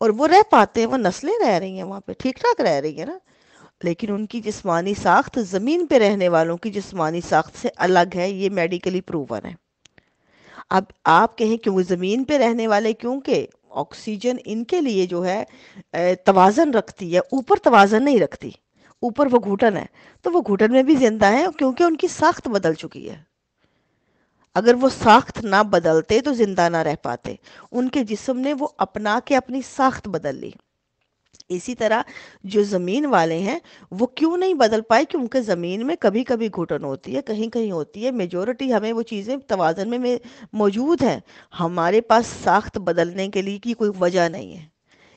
اور وہ رہ پاتے ہیں، وہ نسلیں رہ رہی ہیں وہاں پہ، ٹھیک ٹھاک رہ رہی ہیں نا، لیکن ان کی جسمانی ساخت زمین پہ رہنے والوں کی جسمانی ساخت سے الگ ہے، یہ میڈیکلی پروون ہے۔ اب آپ کہیں کہ وہ زمین پہ رہنے والے، کیونکہ آکسیجن ان کے لیے جو ہے توازن رکھتی ہے، اوپر توازن نہیں رکھتی، اوپر وہ گھٹن ہے، تو وہ گھٹن میں بھی زندہ ہے کیونکہ ان کی ساخت بدل چکی ہے۔ اگر وہ ساخت نہ بدلتے تو زندہ نہ رہ پاتے، ان کے جسم نے وہ اپنا کے اپنی ساخت بدل لی۔ اسی طرح جو زمین والے ہیں وہ کیوں نہیں بدل پائے؟ کیونکہ زمین میں کبھی کبھی گھٹن ہوتی ہے، کہیں کہیں ہوتی ہے، میجورٹی ہمیں وہ چیزیں توازن میں موجود ہیں، ہمارے پاس ساخت بدلنے کے لیے کی کوئی وجہ نہیں ہے۔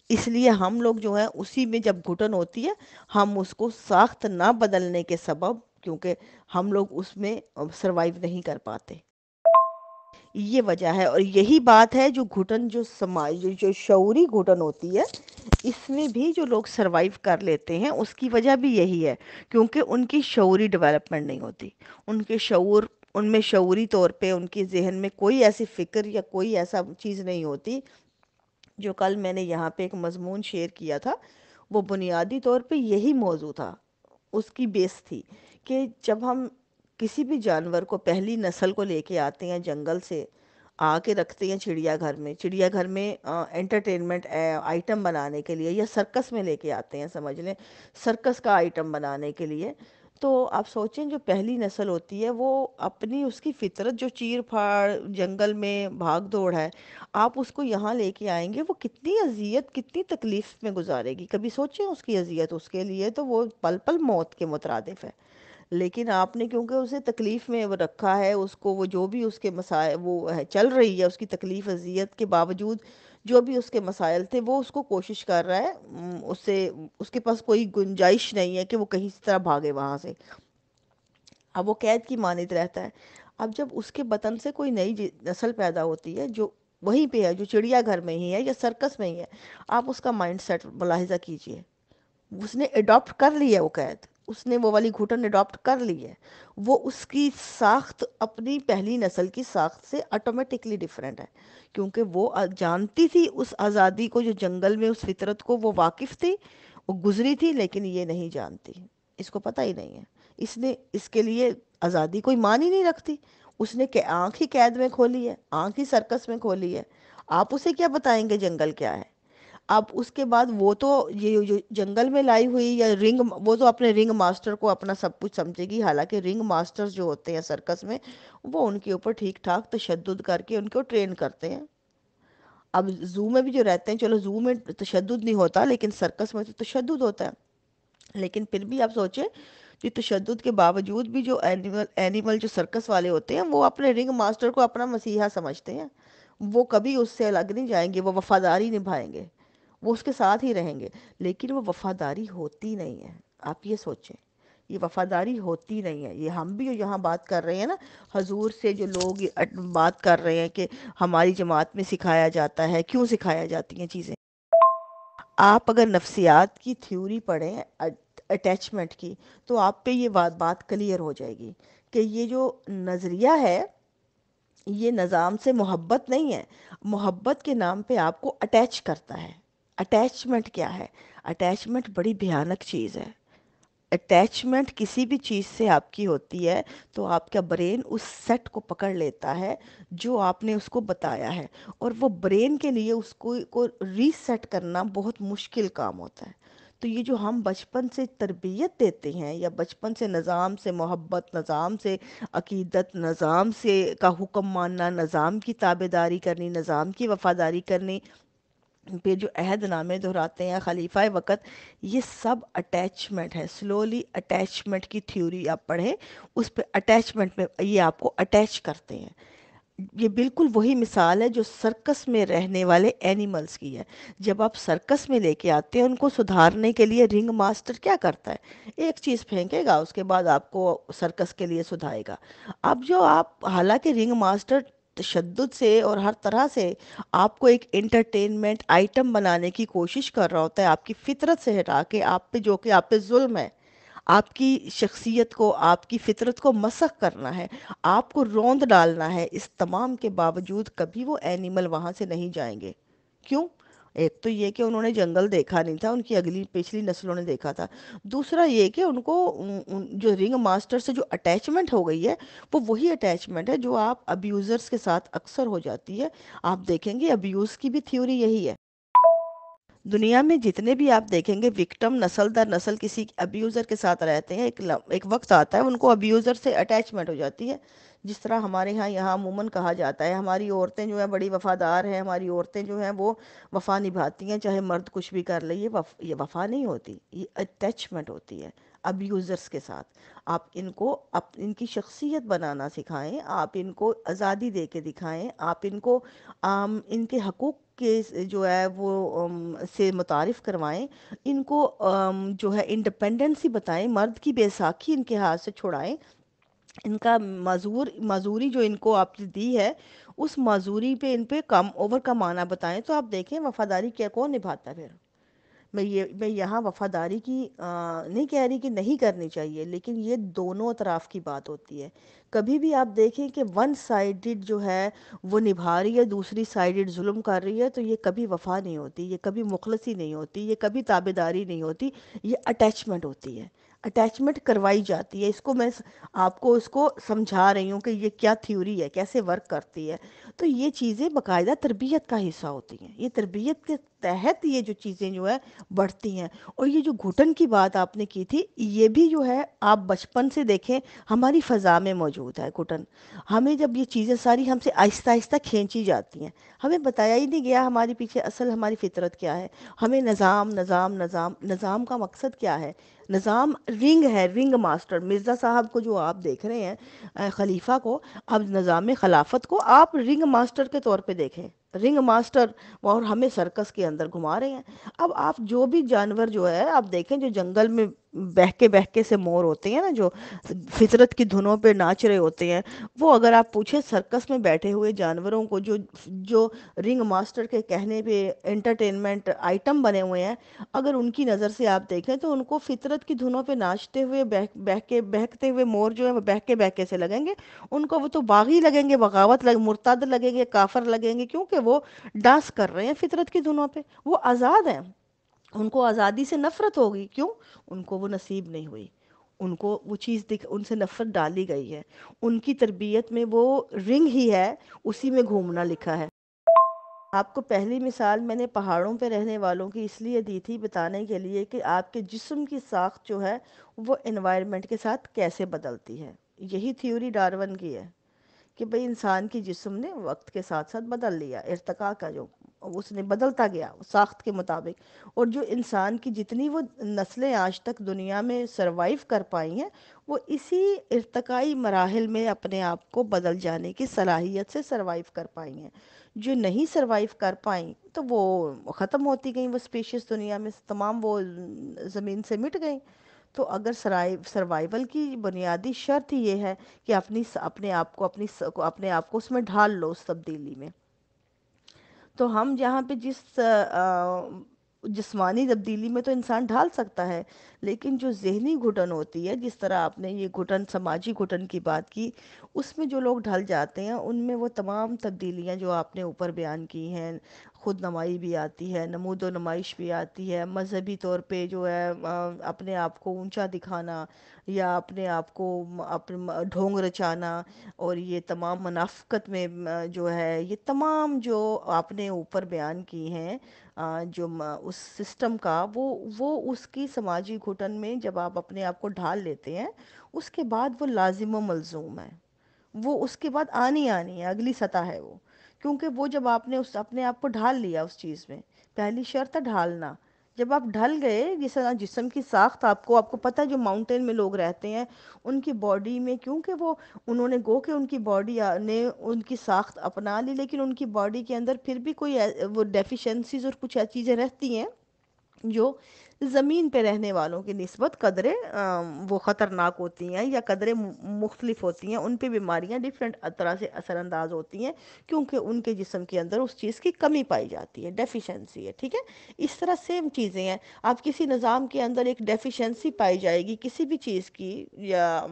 اس لیے ہم لوگ جو ہیں اسی میں جب گھٹن ہوتی ہے، ہم اس کو ساخت نہ بدلنے کے سبب، کیونکہ ہم لوگ اس میں سروائیو نہیں کر پاتے، یہ وجہ ہے۔ اور یہی بات ہے جو گھٹن، جو سماج، جو شعوری گھٹن ہوتی ہے، اس میں بھی جو لوگ سروائیو کر لیتے ہیں اس کی وجہ بھی یہی ہے، کیونکہ ان کی شعوری ڈیولپمنٹ نہیں ہوتی، ان کے شعور، ان میں شعوری طور پہ ان کے ذہن میں کوئی ایسی فکر یا کوئی ایسا چیز نہیں ہوتی۔ جو کل میں نے یہاں پہ ایک مضمون شیئر کیا تھا، وہ بنیادی طور پہ یہی موضوع تھا، اس کی بیس تھی کہ جب ہم کسی بھی جانور کو، پہلی نسل کو لے کے آتے ہیں جنگل سے، آ کے رکھتے ہیں چڑیا گھر میں، چڑیا گھر میں انٹرٹینمنٹ آئٹم بنانے کے لیے، یا سرکس میں لے کے آتے ہیں، سمجھ لیں سرکس کا آئٹم بنانے کے لیے، تو آپ سوچیں جو پہلی نسل ہوتی ہے وہ اپنی، اس کی فطرت جو چیر پھاڑ جنگل میں بھاگ دوڑ ہے، آپ اس کو یہاں لے کے آئیں گے، وہ کتنی اذیت، کتنی تکلیف میں گزارے گی، کبھی سوچیں اس کی اذیت، اس کے لیے تو وہ پل پل موت کے مترادف ہے۔ لیکن آپ نے کیونکہ اسے تکلیف میں وہ رکھا ہے، اس کو وہ جو بھی اس کے مسائل وہ ہے چل رہی ہے، اس کی تکلیف اذیت کے باوجود جو بھی اس کے مسائل تھے وہ اس کو کوشش کر رہا ہے، اس سے، اس کے پاس کوئی گنجائش نہیں ہے کہ وہ کہیں اس طرح بھاگے وہاں سے، اب وہ قید کی مانند رہتا ہے۔ اب جب اس کے بطن سے کوئی نئی نسل پیدا ہوتی ہے جو وہیں پہ ہے، جو چڑیا گھر میں ہی ہے یا سرکس میں ہی ہے، آپ اس کا مائنڈ سیٹ ملاحظہ کیجئے، اس نے اڈاپٹ کر لی ہے وہ قید، اس نے وہ والی گھٹن اڈاپٹ کر لی ہے، وہ اس کی ساخت اپنی پہلی نسل کی ساخت سے آٹومیٹکلی ڈیفرنٹ ہے، کیونکہ وہ جانتی تھی اس آزادی کو، جو جنگل میں اس فطرت کو وہ واقف تھی، وہ گزری تھی، لیکن یہ نہیں جانتی، اس کو پتہ ہی نہیں ہے، اس نے اس کے لیے آزادی کوئی معنی نہیں رکھتی، اس نے کہ آنکھ ہی قید میں کھولی ہے، آنکھ ہی سرکس میں کھولی ہے، آپ اسے کیا بتائیں گے جنگل کیا ہے؟ اب اس کے بعد وہ تو یہ جو جنگل میں لائی ہوئی یا رنگ، وہ تو اپنے رنگ ماسٹر کو اپنا سب کچھ سمجھے گی، حالانکہ رنگ ماسٹر جو ہوتے ہیں سرکس میں، وہ ان کے اوپر ٹھیک ٹھاک تشدد کر کے ان کو ٹرین کرتے ہیں۔ اب زو میں بھی جو رہتے ہیں، چلو زو میں تشدد نہیں ہوتا، لیکن سرکس میں تو تشدد ہوتا ہے، لیکن پھر بھی آپ سوچیں کہ تشدد کے باوجود بھی جو اینیمل جو سرکس والے ہوتے ہیں، وہ اپنے رنگ ماسٹر کو اپنا مسیحا سمجھتے ہیں، وہ کبھی اس سے الگ نہیں جائیں گے، وہ وفاداری نبھائیں گے، وہ اس کے ساتھ ہی رہیں گے، لیکن وہ وفاداری ہوتی نہیں ہے، آپ یہ سوچیں، یہ وفاداری ہوتی نہیں ہے۔ یہ ہم بھی جو یہاں بات کر رہے ہیں نا، حضور سے جو لوگ بات کر رہے ہیں کہ ہماری جماعت میں سکھایا جاتا ہے، کیوں سکھایا جاتی ہیں چیزیں؟ آپ اگر نفسیات کی تھیوری پڑھیں اٹیچمنٹ کی، تو آپ پہ یہ بات کلیئر ہو جائے گی کہ یہ جو نظریہ ہے، یہ نظام سے محبت نہیں ہے، محبت کے نام پہ آپ کو اٹیچ کرتا ہے۔ اٹیچمنٹ کیا ہے؟ اٹیچمنٹ بڑی بھیانک چیز ہے۔ اٹیچمنٹ کسی بھی چیز سے آپ کی ہوتی ہے تو آپ کا برین اس سیٹ کو پکڑ لیتا ہے جو آپ نے اس کو بتایا ہے، اور وہ برین کے لیے اس کو ری سیٹ کرنا بہت مشکل کام ہوتا ہے۔ تو یہ جو ہم بچپن سے تربیت دیتے ہیں، یا بچپن سے نظام سے محبت، نظام سے عقیدت، نظام سے کا حکم ماننا، نظام کی تابع داری کرنی، نظام کی وفاداری کرنی، پہ جو عہد نامے دہراتے ہیں خلیفہ وقت، یہ سب اٹیچمنٹ ہے۔ سلولی اٹیچمنٹ کی تھیوری آپ پڑھیں، اس پہ اٹیچمنٹ میں یہ آپ کو اٹیچ کرتے ہیں۔ یہ بالکل وہی مثال ہے جو سرکس میں رہنے والے اینیملز کی ہے۔ جب آپ سرکس میں لے کے آتے ہیں ان کو سدھارنے کے لیے، رنگ ماسٹر کیا کرتا ہے؟ ایک چیز پھینکے گا، اس کے بعد آپ کو سرکس کے لیے سدھائے گا۔ اب جو آپ، حالانکہ رنگ ماسٹر تشدد سے اور ہر طرح سے آپ کو ایک انٹرٹینمنٹ آئٹم بنانے کی کوشش کر رہا ہوتا ہے، آپ کی فطرت سے ہٹا کے، آپ پہ جو کہ آپ پہ ظلم ہے، آپ کی شخصیت کو، آپ کی فطرت کو مسخ کرنا ہے، آپ کو روند ڈالنا ہے، اس تمام کے باوجود کبھی وہ اینیمل وہاں سے نہیں جائیں گے۔ کیوں؟ ایک تو یہ کہ انہوں نے جنگل دیکھا نہیں تھا، ان کی اگلی پچھلی نسلوں نے دیکھا تھا۔ دوسرا یہ کہ ان کو جو رنگ ماسٹر سے جو اٹیچمنٹ ہو گئی ہے، وہ وہی اٹیچمنٹ ہے جو آپ ابیوزرز کے ساتھ اکثر ہو جاتی ہے۔ آپ دیکھیں گے ابیوز کی بھی تھیوری یہی ہے۔ دنیا میں جتنے بھی آپ دیکھیں گے وکٹم نسل در نسل کسی ابیوزر کے ساتھ رہتے ہیں، ایک وقت آتا ہے ان کو ابیوزر سے اٹیچمنٹ ہو جاتی ہے۔ جس طرح ہمارے ہاں یہاں عموماً کہا جاتا ہے ہماری عورتیں جو ہیں بڑی وفادار ہیں، ہماری عورتیں جو ہیں وہ وفا نبھاتی ہیں چاہے مرد کچھ بھی کر لے۔ یہ وفا نہیں ہوتی، یہ اٹیچمنٹ ہوتی ہے ابیوزرز کے ساتھ۔ آپ ان کو ان کی شخصیت بنانا سکھائیں، آپ ان کو آزادی دے کے دکھائیں، آپ ان کو ان کے حقوق کے جو ہے وہ سے متعارف کروائیں، ان کو جو ہے انڈیپینڈنسی بتائیں، مرد کی بیساکھی ان کے ہاتھ سے چھڑائیں، ان کا معذوری جو ان کو آپ نے دی ہے اس معذوری پہ ان پہ کم اوور کا معنی بتائیں، تو آپ دیکھیں وفاداری کیا کون نبھاتا ہے پھر۔ میں یہاں وفاداری کی نہیں کہہ رہی کہ نہیں کرنی چاہیے، لیکن یہ دونوں اطراف کی بات ہوتی ہے۔ کبھی بھی آپ دیکھیں کہ ون سائیڈڈ جو ہے وہ نبھا رہی ہے، دوسری سائیڈڈ ظلم کر رہی ہے، تو یہ کبھی وفا نہیں ہوتی، یہ کبھی مخلصی نہیں ہوتی، یہ کبھی تابعداری نہیں ہوتی، یہ اٹیچمنٹ ہوتی ہے، اٹیچمنٹ کروائی جاتی ہے۔ اس کو میں آپ کو اس کو سمجھا رہی ہوں کہ یہ کیا تھیوری ہے، کیسے ورک کرتی ہے۔ تو یہ چیزیں باقاعدہ تربیت کا حصہ ہوتی ہیں، یہ تربیت کے تحت یہ جو چیزیں جو ہے بڑھتی ہیں۔ اور یہ جو گھٹن کی بات آپ نے کی تھی، یہ بھی جو ہے آپ بچپن سے دیکھیں ہماری فضا میں موجود ہے گھٹن۔ ہمیں جب یہ چیزیں ساری ہم سے آہستہ آہستہ کھینچی جاتی ہیں، ہمیں بتایا ہی نہیں گیا ہمارے پیچھے اصل ہماری فطرت کیا ہے۔ ہمیں نظام نظام نظام نظام کا مقصد کیا ہے؟ نظام رنگ ہے، رنگ ماسٹر مرزا صاحب کو جو آپ دیکھ رہے ہیں، خلیفہ کو، اب نظام خلافت کو آپ رنگ ماسٹر کے طور پہ دیکھیں، رنگ ماسٹر، اور ہمیں سرکس کے اندر گھما رہے ہیں۔ اب آپ جو بھی جانور جو ہے آپ دیکھیں جو جنگل میں بہہ کے سے مور ہوتے ہیں نا، جو فطرت کی دھنوں پہ ناچ رہے ہوتے ہیں، وہ اگر آپ پوچھیں سرکس میں بیٹھے ہوئے جانوروں کو جو رنگ ماسٹر کے کہنے پہ انٹرٹینمنٹ آئٹم بنے ہوئے ہیں، اگر ان کی نظر سے آپ دیکھیں تو ان کو فطرت کی دھنوں پہ ناچتے ہوئے بہکتے ہوئے مور جو ہے وہ بہہ کے سے لگیں گے، ان کو وہ تو باغی لگیں گے، مرتد لگیں گے، کافر لگیں گے، کیونکہ وہ ڈانس کر رہے ہیں فطرت کی دھنوں پہ، وہ آزاد ہیں۔ ان کو آزادی سے نفرت ہوگی، کیوں؟ ان کو وہ نصیب نہیں ہوئی، ان کو وہ چیز ان سے نفرت ڈالی گئی ہے، ان کی تربیت میں وہ رنگ ہی ہے، اسی میں گھومنا لکھا ہے۔ آپ کو پہلی مثال میں نے پہاڑوں پہ رہنے والوں کی اس لیے دی تھی بتانے کے لیے کہ آپ کے جسم کی ساخت جو ہے وہ انوائرمنٹ کے ساتھ کیسے بدلتی ہے۔ یہی تھیوری ڈارون کی ہے کہ بھئی انسان کی جسم نے وقت کے ساتھ ساتھ بدل لیا، ارتقاء کا جو اس نے بدلتا گیا ساخت کے مطابق، اور جو انسان کی جتنی وہ نسلیں آج تک دنیا میں سروائیو کر پائی ہیں، وہ اسی ارتقائی مراحل میں اپنے آپ کو بدل جانے کی صلاحیت سے سروائیو کر پائی ہیں۔ جو نہیں سروائیو کر پائیں تو وہ ختم ہوتی گئیں، وہ اسپیشیز دنیا میں تمام وہ زمین سے مٹ گئیں۔ تو اگر سروائیول کی بنیادی شرط ہی یہ ہے کہ اپنے آپ کو اس میں ڈھال لو، اس تبدیلی میں، تو ہم جہاں پہ جسمانی تبدیلی میں تو انسان ڈھال سکتا ہے، لیکن جو ذہنی گھٹن ہوتی ہے، جس طرح آپ نے یہ گھٹن سماجی گھٹن کی بات کی، اس میں جو لوگ ڈھل جاتے ہیں ان میں وہ تمام تبدیلیاں جو آپ نے اوپر بیان کی ہیں، خود نمائی بھی آتی ہے، نمود و نمائش بھی آتی ہے، مذہبی طور پہ جو ہے اپنے آپ کو اونچا دکھانا، یا اپنے آپ کو ڈھونگ رچانا، اور یہ تمام منافقت میں جو ہے یہ تمام جو آپ نے اوپر بیان کی ہیں جو اس سسٹم کا، وہ اس کی سماجی گھٹن میں جب آپ اپنے آپ کو ڈھال لیتے ہیں، اس کے بعد وہ لازم و ملزوم ہے، وہ اس کے بعد آنی ہے، اگلی سطح ہے وہ، کیونکہ وہ جب آپ نے اپنے آپ کو ڈھال لیا اس چیز میں، پہلی شرط ہے ڈھالنا۔ جب آپ ڈھل گئے، جس طرح جسم کی ساخت آپ کو پتہ ہے، جو ماؤنٹین میں لوگ رہتے ہیں ان کی باڈی میں، کیونکہ انہوں نے کہ ان کی باڈی نے ان کی ساخت اپنا لی، لیکن ان کی باڈی کے اندر پھر بھی کوئی وہ ڈیفیشنسیز اور کچھ چیزیں رہتی ہیں جو زمین پہ رہنے والوں کی نسبت قدرے وہ خطرناک ہوتی ہیں یا قدرے مختلف ہوتی ہیں، ان پہ بیماریاں ڈفرینٹ طرح سے اثر انداز ہوتی ہیں، کیونکہ ان کے جسم کے اندر اس چیز کی کمی پائی جاتی ہے، ڈیفیشنسی ہے، ٹھیک ہے۔ اس طرح سیم چیزیں ہیں، آپ کسی نظام کے اندر ایک ڈیفیشنسی پائی جائے گی کسی بھی چیز کی، یا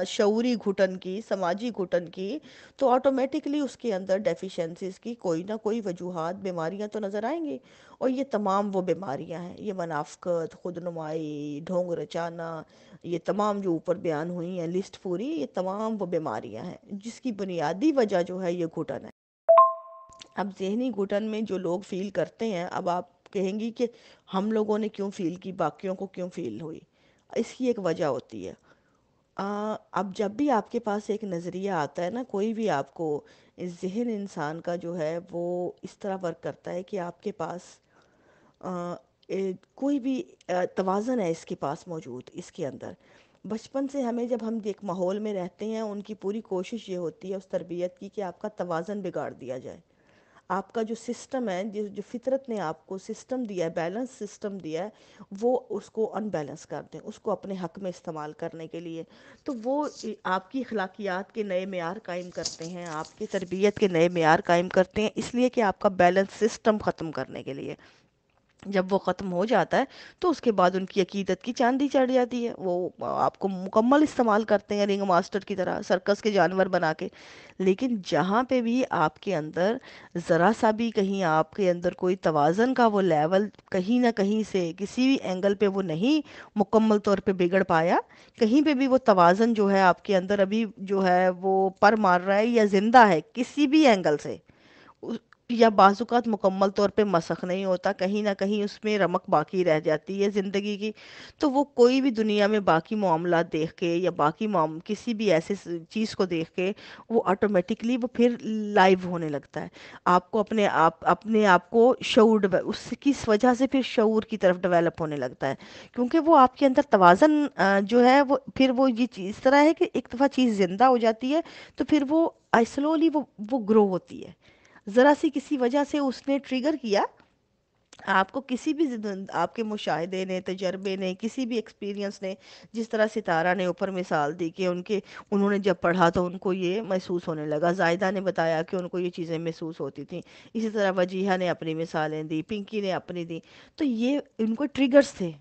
شعوری گھٹن کی، سماجی گھٹن کی، تو آٹومیٹکلی اس کے اندر ڈیفیشنسیز کی کوئی نہ کوئی وجوہات، بیماریاں تو نظر آئیں گی۔ اور یہ تمام وہ بیماریاں ہیں، یہ منافقت، خود نمائی، ڈھونگ رچانا، یہ تمام جو اوپر بیان ہوئی ہیں لسٹ پوری، یہ تمام وہ بیماریاں ہیں جس کی بنیادی وجہ جو ہے یہ گھٹن ہے۔ اب ذہنی گھٹن میں جو لوگ فیل کرتے ہیں، اب آپ کہیں گی کہ ہم لوگوں نے کیوں فیل کی، باقیوں کو کیوں فیل ہوئی؟ اس کی ایک وجہ ہوتی ہے، اب جب بھی آپ کے پاس ایک نظریہ آتا ہے نا، کوئی بھی آپ کو، ذہن انسان کا جو ہے وہ اس طرح ورک کرتا ہے کہ آپ کے پاس کوئی بھی توازن ہے اس کے پاس موجود، اس کے اندر بچپن سے ہمیں، جب ہم ایک ماحول میں رہتے ہیں، ان کی پوری کوشش یہ ہوتی ہے اس تربیت کی کہ آپ کا توازن بگاڑ دیا جائے، آپ کا جو سسٹم ہے، جو فطرت نے آپ کو سسٹم دیا ہے، بیلنس سسٹم دیا ہے، وہ اس کو ان بیلنس کر دیں، اس کو اپنے حق میں استعمال کرنے کے لیے۔ تو وہ آپ کی اخلاقیات کے نئے معیار قائم کرتے ہیں، آپ کی تربیت کے نئے معیار قائم کرتے ہیں، اس لیے کہ آپ کا بیلنس سسٹم ختم کرنے کے لیے۔ جب وہ ختم ہو جاتا ہے تو اس کے بعد ان کی عقیدت کی چاندی چڑھ جاتی ہے، وہ آپ کو مکمل استعمال کرتے ہیں رنگ ماسٹر کی طرح، سرکس کے جانور بنا کے۔ لیکن جہاں پہ بھی آپ کے اندر ذرا سا بھی کہیں آپ کے اندر کوئی توازن کا وہ لیول کہیں نہ کہیں سے کسی بھی اینگل پہ وہ نہیں مکمل طور پہ بگڑ پایا، کہیں پہ بھی وہ توازن جو ہے آپ کے اندر ابھی جو ہے وہ پر مار رہا ہے یا زندہ ہے کسی بھی اینگل سے، یا بعض اوقات مکمل طور پہ مسخ نہیں ہوتا، کہیں نہ کہیں اس میں رمق باقی رہ جاتی ہے زندگی کی، تو وہ کوئی بھی دنیا میں باقی معاملات دیکھ کے یا باقی کسی بھی ایسے چیز کو دیکھ کے وہ آٹومیٹکلی وہ پھر لائیو ہونے لگتا ہے۔ آپ کو اپنے آپ کو شعور اس کس وجہ سے پھر شعور کی طرف ڈیولپ ہونے لگتا ہے، کیونکہ وہ آپ کے اندر توازن جو ہے وہ پھر وہ یہ چیز اس طرح ہے کہ ایک دفعہ چیز زندہ ہو جاتی ہے تو پھر وہ سلولی وہ گرو ہوتی ہے۔ ذرا سی کسی وجہ سے اس نے ٹریگر کیا آپ کو، کسی بھی آپ کے مشاہدے نے، تجربے نے، کسی بھی ایکسپیرینس نے، جس طرح ستارہ نے اوپر مثال دی کہ انہوں نے جب پڑھا تو ان کو یہ محسوس ہونے لگا، زائدہ نے بتایا کہ ان کو یہ چیزیں محسوس ہوتی تھیں، اسی طرح وجیہہ نے اپنی مثالیں دی، پنکی نے اپنی دی، تو یہ ان کو ٹریگرز تھے،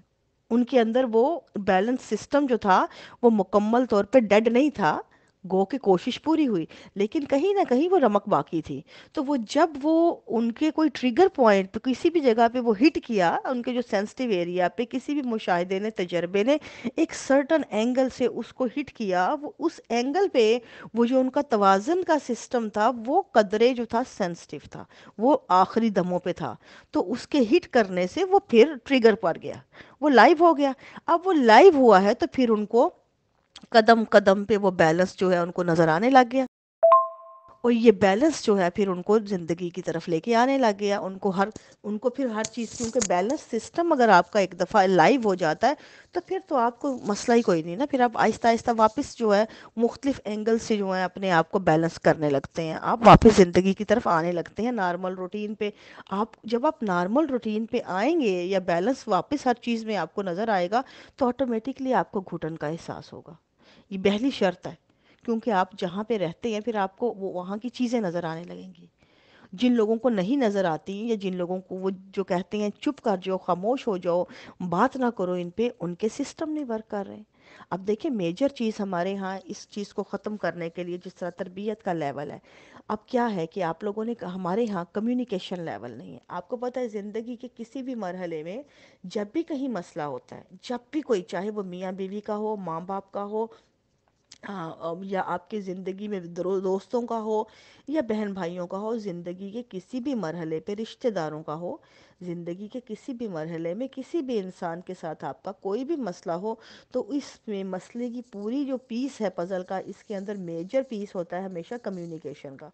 ان کے اندر وہ بیلنس سسٹم جو تھا وہ مکمل طور پہ ڈیڈ نہیں تھا، گو کہ کوشش پوری ہوئی، لیکن کہیں نہ کہیں وہ رمق باقی تھی۔ تو وہ جب وہ ان کے کوئی ٹریگر پوائنٹ پہ کسی بھی جگہ پہ وہ ہٹ کیا، ان کے جو سینسٹیو ایریا پہ کسی بھی مشاہدے نے، تجربے نے ایک سرٹن اینگل سے اس کو ہٹ کیا، وہ اس اینگل پہ وہ جو ان کا توازن کا سسٹم تھا وہ قدرے جو تھا سینسٹیو تھا، وہ آخری دموں پہ تھا، تو اس کے ہٹ کرنے سے وہ پھر ٹریگر پڑ گیا، وہ لائیو ہو گیا۔ اب وہ لائیو ہوا ہے تو پھر ان کو قدم قدم پہ وہ بیلنس جو ہے ان کو نظر آنے لگ گیا، اور یہ بیلنس جو ہے پھر ان کو زندگی کی طرف لے کے آنے لگ گیا، ان کو پھر ہر چیز، کیونکہ بیلنس سسٹم اگر آپ کا ایک دفعہ لائیو ہو جاتا ہے تو پھر تو آپ کو مسئلہ ہی کوئی نہیں نا، پھر آپ آہستہ آہستہ واپس جو ہے مختلف اینگل سے جو ہے اپنے آپ کو بیلنس کرنے لگتے ہیں، آپ واپس زندگی کی طرف آنے لگتے ہیں نارمل روٹین پہ۔ جب آپ نارمل روٹین پہ آئیں گے یا بیلنس واپس ہر چیز میں آپ کو نظر آئے گا تو آٹومیٹکلی آپ کو گھٹن کا احساس ہوگا، یہ پہلی شرط ہے، کیونکہ آپ جہاں پہ رہتے ہیں پھر آپ کو وہاں کی چیزیں نظر آنے لگیں گی، جن لوگوں کو نہیں نظر آتی یا جن لوگوں کو وہ جو کہتے ہیں چپ کر جاؤ، خاموش ہو جاؤ، بات نہ کرو ان پہ، ان کے سسٹم نہیں ورک کر رہے۔ اب دیکھیں میجر چیز ہمارے ہاں اس چیز کو ختم کرنے کے لیے جس طرح تربیت کا لیول ہے، اب کیا ہے کہ آپ لوگوں نے ہمارے ہاں کمیونیکیشن لیول نہیں ہے۔ آپ کو پتہ ہے زندگی کے کسی بھی مرحلے میں جب بھی کہیں مسئلہ ہوتا ہے، جب بھی کوئی، چاہے وہ میاں بیوی کا ہو، ماں باپ کا ہو، یا آپ کی زندگی میں دوستوں کا ہو یا بہن بھائیوں کا ہو، زندگی کے کسی بھی مرحلے پہ رشتہ داروں کا ہو، زندگی کے کسی بھی مرحلے میں کسی بھی انسان کے ساتھ آپ کا کوئی بھی مسئلہ ہو، تو اس میں مسئلے کی پوری جو پیس ہے پزل کا، اس کے اندر میجر پیس ہوتا ہے ہمیشہ کمیونیکیشن کا۔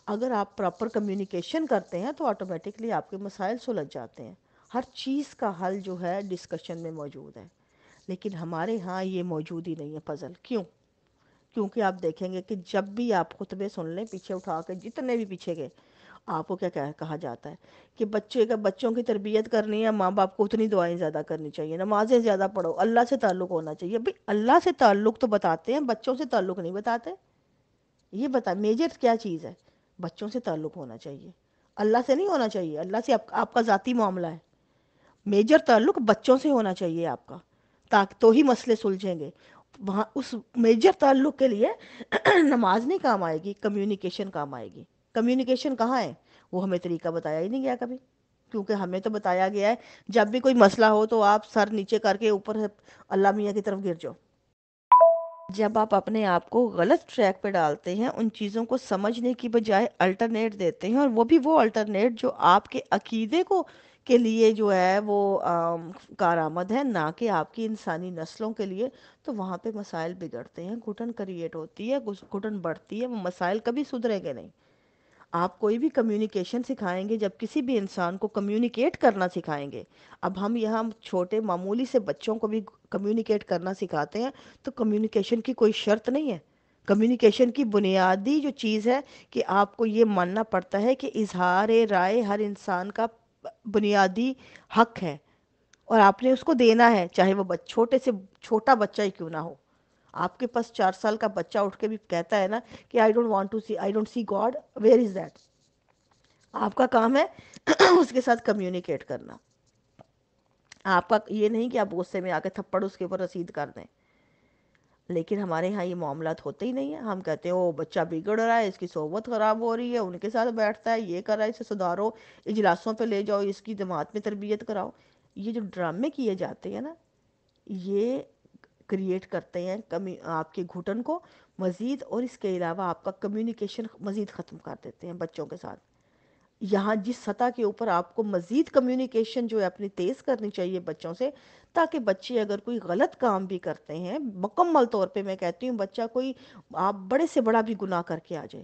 اگر آپ پراپر کمیونیکیشن کرتے ہیں تو آٹومیٹکلی آپ کے مسائل سلجھ جاتے ہیں، ہر چیز کا حل جو ہے ڈسکشن میں موجود ہے۔ لیکن ہمارے ہاں یہ موجود ہی نہیں ہے پزل، کیوں؟ کیونکہ آپ دیکھیں گے کہ جب بھی آپ خطبے سن لیں، پیچھے اٹھا کے جتنے بھی پیچھے گئے، آپ کو کیا کہا جاتا ہے کہ بچوں کی تربیت کرنی ہے، ماں باپ کو اتنی دعائیں زیادہ کرنی چاہیے، نمازیں زیادہ پڑھو، اللہ سے تعلق ہونا چاہیے۔ بھئی اللہ سے تعلق تو بتاتے ہیں، بچوں سے تعلق نہیں بتاتے۔ یہ بتا میجر کیا چیز ہے؟ بچوں سے تعلق ہونا چاہیے، اللہ سے نہیں ہونا چاہیے۔ اللہ سے آپ کا ذاتی معاملہ ہے، میجر تعلق بچوں سے ہونا چاہیے آپ کا، تاکہ تو ہی مسئلے سلجھیں گے۔ وہاں اس میجر تعلق کے لیے نماز نہیں کام آئے گی، کمیونیکیشن کام آئے گی۔ کمیونیکیشن کہاں ہے؟ وہ ہمیں طریقہ بتایا ہی نہیں گیا کبھی، کیونکہ ہمیں تو بتایا گیا ہے جب بھی کوئی مسئلہ ہو تو آپ سر نیچے کر کے اوپر اللہ میاں کی طرف گر جاؤ۔ جب آپ اپنے آپ کو غلط ٹریک پہ ڈالتے ہیں، ان چیزوں کو سمجھنے کی بجائے الٹرنیٹ دیتے ہیں، اور وہ الٹرنیٹ جو آپ کے عقیدے کو کے لیے جو ہے وہ کارآمد ہے، نہ کہ آپ کی انسانی نسلوں کے لیے، تو وہاں پہ مسائل بگڑتے ہیں، گھٹن کریٹ ہوتی ہے، گھٹن بڑھتی ہے، وہ مسائل کبھی سدھریں گے نہیں۔ آپ کوئی بھی کمیونیکیشن سکھائیں گے، جب کسی بھی انسان کو کمیونیکیٹ کرنا سکھائیں گے، اب ہم یہاں چھوٹے معمولی سے بچوں کو بھی کمیونیکیٹ کرنا سکھاتے ہیں، تو کمیونیکیشن کی کوئی شرط نہیں ہے۔ کمیونیکیشن کی بنیادی جو چیز ہے کہ آپ کو یہ ماننا پڑتا ہے کہ اظہار رائے ہر انسان کا بنیادی حق ہے، اور آپ نے اس کو دینا ہے، چاہے وہ چھوٹے سے چھوٹا بچہ ہی کیوں نہ ہو۔ آپ کے پاس 4 سال کا بچہ اٹھ کے بھی کہتا ہے نا کہ I don't see God, where is that? آپ کا کام ہے اس کے ساتھ کمیونیکیٹ کرنا۔ آپ کا یہ نہیں کہ آپ غصے میں آ کے تھپڑ اس کے اوپر رسید کر دیں۔ لیکن ہمارے ہاں یہ معاملات ہوتے ہی نہیں ہیں، ہم کہتے ہیں وہ بچہ بگڑ رہا ہے، اس کی صحبت خراب ہو رہی ہے، ان کے ساتھ بیٹھتا ہے، یہ کر رہا ہے، اسے سدھارو، اجلاسوں پہ لے جاؤ، اس کی جماعت میں تربیت کراؤ۔ یہ جو ڈرامے کیے جاتے ہیں نا، یہ کریٹ کرتے ہیں آپ کے گھٹن کو مزید، اور اس کے علاوہ آپ کا کمیونیکیشن مزید ختم کر دیتے ہیں بچوں کے ساتھ۔ یہاں جس سطح کے اوپر آپ کو مزید کمیونیکیشن جو ہے اپنی تیز کرنی چاہیے بچوں سے، تاکہ بچے اگر کوئی غلط کام بھی کرتے ہیں، مکمل طور پہ میں کہتی ہوں بچہ کوئی آپ بڑے سے بڑا بھی گناہ کر کے آ جائے،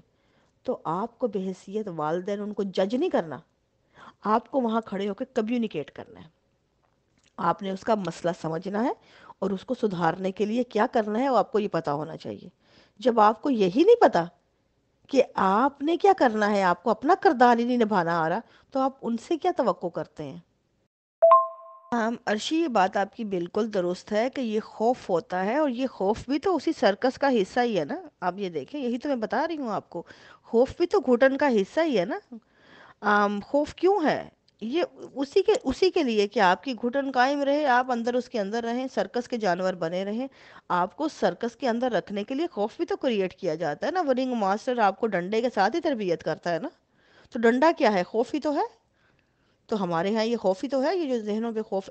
تو آپ کو بحیثیت والدین ان کو جج نہیں کرنا، آپ کو وہاں کھڑے ہو کے کمیونیکیٹ کرنا ہے۔ آپ نے اس کا مسئلہ سمجھنا ہے، اور اس کو سدھارنے کے لیے کیا کرنا ہے وہ آپ کو یہ پتا ہونا چاہیے۔ جب آپ کو یہی نہیں پتا کہ آپ نے کیا کرنا ہے، آپ کو اپنا کردار ہی نہیں نبھانا آ رہا، تو آپ ان سے کیا توقع کرتے ہیں؟ عرشی، یہ بات آپ کی بالکل درست ہے کہ یہ خوف ہوتا ہے، اور یہ خوف بھی تو اسی سرکس کا حصہ ہی ہے نا۔ آپ یہ دیکھیں، یہی تو میں بتا رہی ہوں آپ کو، خوف بھی تو گھٹن کا حصہ ہی ہے نا۔ خوف کیوں ہے؟ یہ اسی کے لیے کہ آپ کی گھٹن قائم رہے، آپ اندر اس کے اندر رہیں، سرکس کے جانور بنے رہیں۔ آپ کو سرکس کے اندر رکھنے کے لیے خوف بھی تو کریٹ کیا جاتا ہے نا۔ وہ رنگ ماسٹر آپ کو ڈنڈے کے ساتھ ہی تربیت کرتا ہے نا، تو ڈنڈا کیا ہے؟ خوف ہی تو ہے۔ تو ہمارے ہاں یہ خوف ہی تو ہے، یہ جو ذہنوں پہ خوف،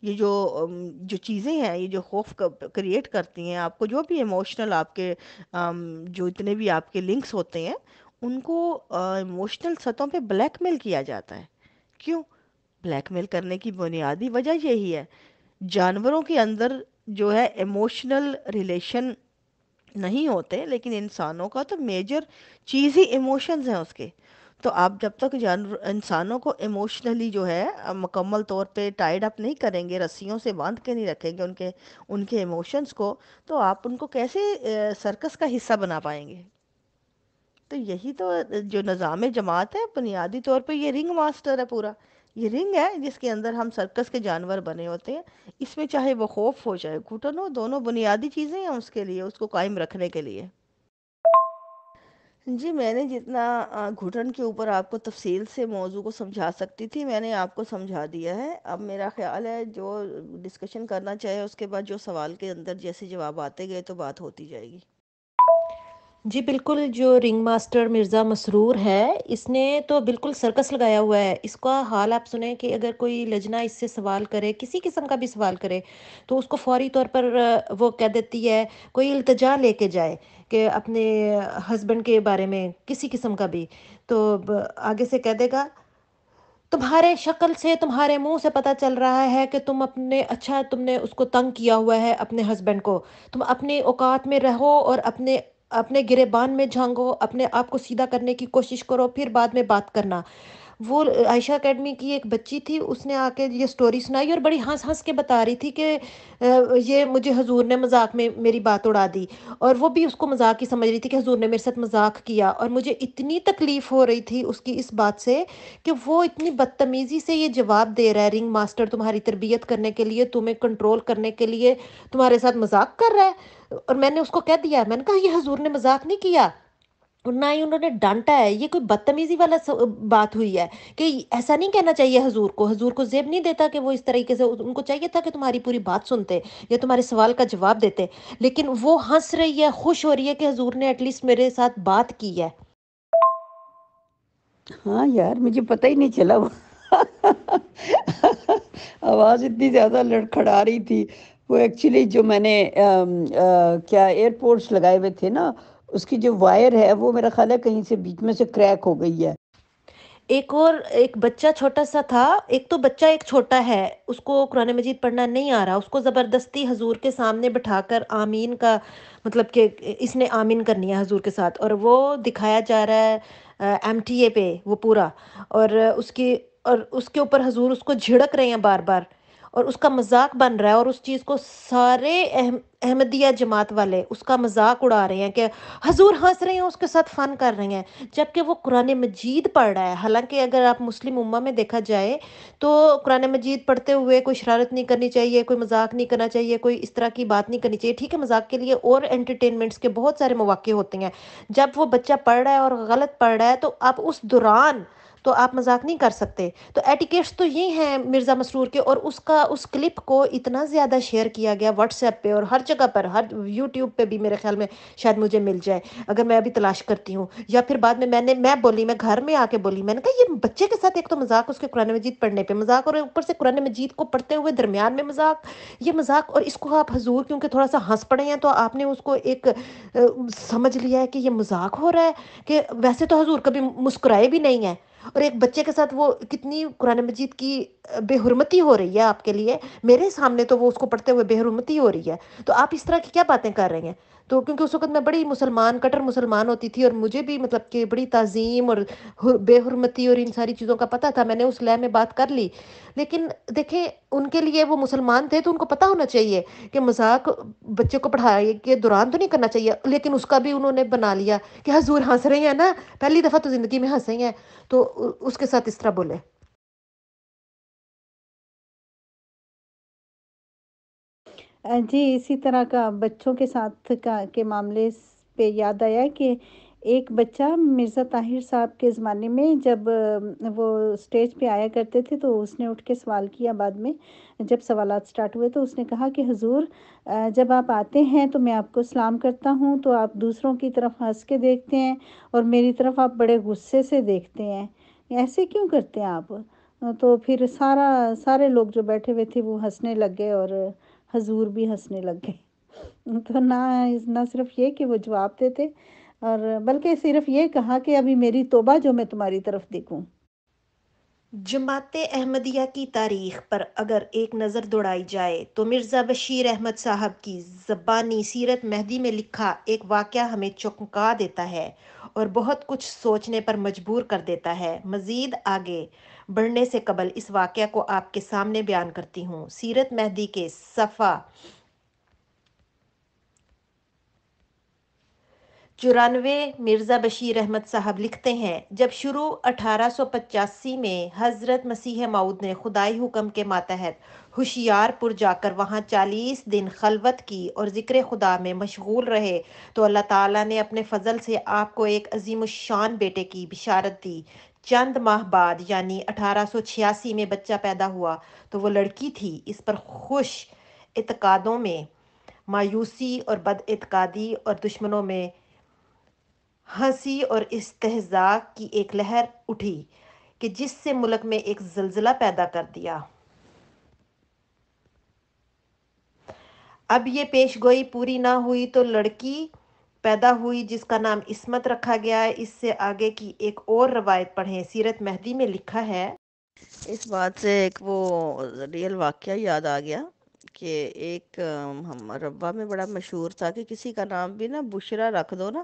یہ جو چیزیں ہیں، یہ جو خوف کریٹ کرتی ہیں آپ کو، جو بھی ایموشنل آپ کے جو اتنے بھی آپ کے لنکس ہوتے ہیں، ان کو ایموشنل سطحوں پہ بلیک میل کیا جاتا ہے۔ کیوں؟ بلیک میل کرنے کی بنیادی وجہ یہی ہے، جانوروں کے اندر جو ہے ایموشنل ریلیشن نہیں ہوتے، لیکن انسانوں کا تو میجر چیز ہی ایموشنز ہیں اس کے۔ تو آپ جب تک انسانوں کو ایموشنلی جو ہے مکمل طور پہ ٹائیڈ اپ نہیں کریں گے، رسیوں سے باندھ کے نہیں رکھیں گے ان کے ایموشنز کو، تو آپ ان کو کیسے سرکس کا حصہ بنا پائیں گے؟ تو یہی تو جو نظام جماعت ہے، بنیادی طور پہ یہ رنگ ماسٹر ہے پورا۔ یہ رنگ ہے جس کے اندر ہم سرکس کے جانور بنے ہوتے ہیں۔ اس میں چاہے وہ خوف ہو چاہے گھٹن ہو، دونوں بنیادی چیزیں ہیں اس کے لیے، اس کو قائم رکھنے کے لیے۔ جی، میں نے جتنا گھٹن کے اوپر آپ کو تفصیل سے موضوع کو سمجھا سکتی تھی، میں نے آپ کو سمجھا دیا ہے۔ اب میرا خیال ہے جو ڈسکشن کرنا چاہے اس کے بعد جو سوال کے اندر جیسے جواب آتے گئے تو بات ہوتی جائے گی۔ جی بالکل، جو رنگ ماسٹر مرزا مسرور ہے، اس نے تو بالکل سرکس لگایا ہوا ہے۔ اس کا حال آپ سنیں کہ اگر کوئی لجنا اس سے سوال کرے، کسی قسم کا بھی سوال کرے، تو اس کو فوری طور پر وہ کہہ دیتی ہے، کوئی التجا لے کے جائے کہ اپنے ہسبینڈ کے بارے میں کسی قسم کا بھی، تو آگے سے کہہ دے گا، تمہارے شکل سے، تمہارے منہ سے پتہ چل رہا ہے کہ تم نے اس کو تنگ کیا ہوا ہے، اپنے ہسبینڈ کو۔ تم اپنے اوقات میں رہو اور اپنے گریبان میں جھانگو، اپنے آپ کو سیدھا کرنے کی کوشش کرو، پھر بعد میں بات کرنا۔ وہ عائشہ اکیڈمی کی ایک بچی تھی، اس نے آ کے یہ سٹوری سنائی اور بڑی ہنس ہنس کے بتا رہی تھی کہ یہ مجھے حضور نے مذاق میں میری بات اڑا دی، اور وہ بھی اس کو مذاق ہی سمجھ رہی تھی کہ حضور نے میرے ساتھ مذاق کیا، اور مجھے اتنی تکلیف ہو رہی تھی اس کی اس بات سے کہ وہ اتنی بدتمیزی سے یہ جواب دے رہا ہے، رنگ ماسٹر تمہاری تربیت کرنے کے لیے، تمہیں کنٹرول کرنے کے لیے تمہارے ساتھ مذاق کر رہا ہے۔ اور میں نے اس کو کہہ دیا، میں نے کہا یہ حضور نے مذاق نہیں کیا، اور نہ ہی انہوں نے ڈانٹا ہے، یہ کوئی بدتمیزی والا بات ہوئی ہے کہ ایسا نہیں کہنا چاہیے حضور کو، حضور کو زیب نہیں دیتا کہ وہ اس طریقے سے، ان کو چاہیے تھا کہ تمہاری پوری بات سنتے یا تمہارے سوال کا جواب دیتے، لیکن وہ ہنس رہی ہے، خوش ہو رہی ہے کہ حضور نے ایٹ لیسٹ میرے ساتھ بات کی ہے۔ ہاں یار مجھے پتہ ہی نہیں چلا وہ آواز اتنی زیادہ لڑکھڑا رہی تھی۔ وہ ایکچولی جو میں نے کیا ایئرپورٹس لگائے ہوئے تھے نا، اس کی جو وائر ہے وہ میرا خیال ہے کہیں سے بیچ میں سے کریک ہو گئی ہے۔ ایک بچہ چھوٹا سا تھا، ایک تو بچہ ایک چھوٹا ہے، اس کو قرآن مجید پڑھنا نہیں آ رہا، اس کو زبردستی حضور کے سامنے بٹھا کر آمین کا مطلب کہ اس نے آمین کرنی ہے حضور کے ساتھ، اور وہ دکھایا جا رہا ہے ایم ٹی اے پہ وہ پورا، اور اس کے اوپر حضور اس کو جھڑک رہے ہیں بار بار، اور اس کا مذاق بن رہا ہے، اور اس چیز کو سارے احمدیہ جماعت والے اس کا مذاق اڑا رہے ہیں کہ حضور ہنس رہے ہیں، اس کے ساتھ فن کر رہے ہیں، جبکہ وہ قرآن مجید پڑھ رہا ہے۔ حالانکہ اگر آپ مسلم امہ میں دیکھا جائے تو قرآن مجید پڑھتے ہوئے کوئی شرارت نہیں کرنی چاہیے، کوئی مذاق نہیں کرنا چاہیے، کوئی اس طرح کی بات نہیں کرنی چاہیے، ٹھیک ہے مذاق کے لیے اور انٹرٹینمنٹس کے بہت سارے مواقع ہوتے ہیں، جب وہ بچہ پڑھ رہا ہے اور غلط پڑھ رہا ہے تو آپ اس دوران تو آپ مذاق نہیں کر سکتے۔ تو ایٹیکیٹس تو یہ ہیں مرزا مسرور کے، اور اس کلپ کو اتنا زیادہ شیئر کیا گیا واٹس ایپ پہ اور ہر جگہ پر، ہر یوٹیوب پہ بھی میرے خیال میں شاید مجھے مل جائے اگر میں ابھی تلاش کرتی ہوں، یا پھر بعد میں بولی، میں گھر میں آ کے بولی، میں نے کہا یہ بچے کے ساتھ ایک تو مذاق، اس کے قرآن مجید پڑھنے پہ مذاق، اور اوپر سے قرآن مجید کو پڑھتے ہوئے درمیان میں مذاق، یہ مذاق، اور اس کو آپ حضور کیونکہ تھوڑا سا ہنس پڑے ہیں تو آپ نے اس کو ایک سمجھ لیا ہے کہ یہ مذاق ہو رہا ہے، کہ ویسے تو حضور کبھی مسکرائے بھی نہیں ہیں، اور ایک بچے کے ساتھ وہ کتنی قرآن مجید کی بے حرمتی ہو رہی ہے آپ کے لیے، میرے سامنے تو وہ اس کو پڑھتے ہوئے بے حرمتی ہو رہی ہے، تو آپ اس طرح کی کیا باتیں کر رہے ہیں؟ تو کیونکہ اس وقت میں بڑی کٹر مسلمان ہوتی تھی، اور مجھے بھی مطلب کہ بڑی تعظیم اور بے حرمتی اور ان ساری چیزوں کا پتہ تھا، میں نے اس لے میں بات کر لی، لیکن دیکھیں ان کے لیے وہ مسلمان تھے تو ان کو پتہ ہونا چاہیے کہ مذاق بچے کو پڑھائی کے دوران تو نہیں کرنا چاہیے، لیکن اس کا بھی انہوں نے بنا لیا کہ حضور ہنس رہے ہیں نا، پہلی دفعہ تو زندگی میں ہنسے ہیں، تو اس کے ساتھ اس طرح بولے۔ جی اسی طرح کا بچوں کے ساتھ کے معاملے پہ یاد آیا کہ ایک بچہ مرزا طاہر صاحب کے زمانے میں جب وہ اسٹیج پہ آیا کرتے تھے تو اس نے اٹھ کے سوال کیا، بعد میں جب سوالات سٹارٹ ہوئے تو اس نے کہا کہ حضور جب آپ آتے ہیں تو میں آپ کو سلام کرتا ہوں تو آپ دوسروں کی طرف ہنس کے دیکھتے ہیں اور میری طرف آپ بڑے غصے سے دیکھتے ہیں، ایسے کیوں کرتے ہیں آپ؟ تو پھر سارے لوگ جو بیٹھے ہوئے تھے وہ ہنسنے لگ گئے اور حضور بھی ہنسنے لگ گئے۔ تو نہ صرف یہ کہ وہ جواب دیتے اور بلکہ صرف یہ کہا کہ ابھی میری توبہ جو میں تمہاری طرف دیکھوں۔ جماعت احمدیہ کی تاریخ پر اگر ایک نظر دوڑائی جائے تو مرزا بشیر احمد صاحب کی زبانی سیرت مہدی میں لکھا ایک واقعہ ہمیں چونکا دیتا ہے اور بہت کچھ سوچنے پر مجبور کر دیتا ہے۔ مزید آگے بڑھنے سے قبل اس واقعہ کو آپ کے سامنے بیان کرتی ہوں۔ سیرت مہدی کے صفحہ 94 مرزا بشیر احمد صاحب لکھتے ہیں، جب شروع 1885 میں حضرت مسیح موعود نے خدائی حکم کے ماتحت ہوشیار پور جا کر وہاں 40 دن خلوت کی اور ذکر خدا میں مشغول رہے تو اللہ تعالیٰ نے اپنے فضل سے آپ کو ایک عظیم الشان بیٹے کی بشارت دی۔ چند ماہ بعد یعنی 1886 میں بچہ پیدا ہوا تو وہ لڑکی تھی۔ اس پر خوش اعتقادوں میں مایوسی اور بد اعتقادی اور دشمنوں میں ہنسی اور استہزاء کی ایک لہر اٹھی کہ جس سے ملک میں ایک زلزلہ پیدا کر دیا۔ اب یہ پیش گوئی پوری نہ ہوئی تو لڑکی پیدا ہوئی جس کا نام عصمت رکھا گیا ہے۔ اس سے آگے کی ایک اور روایت پڑھیں۔ سیرت مہدی میں لکھا ہے، اس بات سے ایک وہ ریئل واقعہ یاد آ گیا کہ ایک ہم ربا میں بڑا مشہور تھا کہ کسی کا نام بھی نا بشرا رکھ دو نا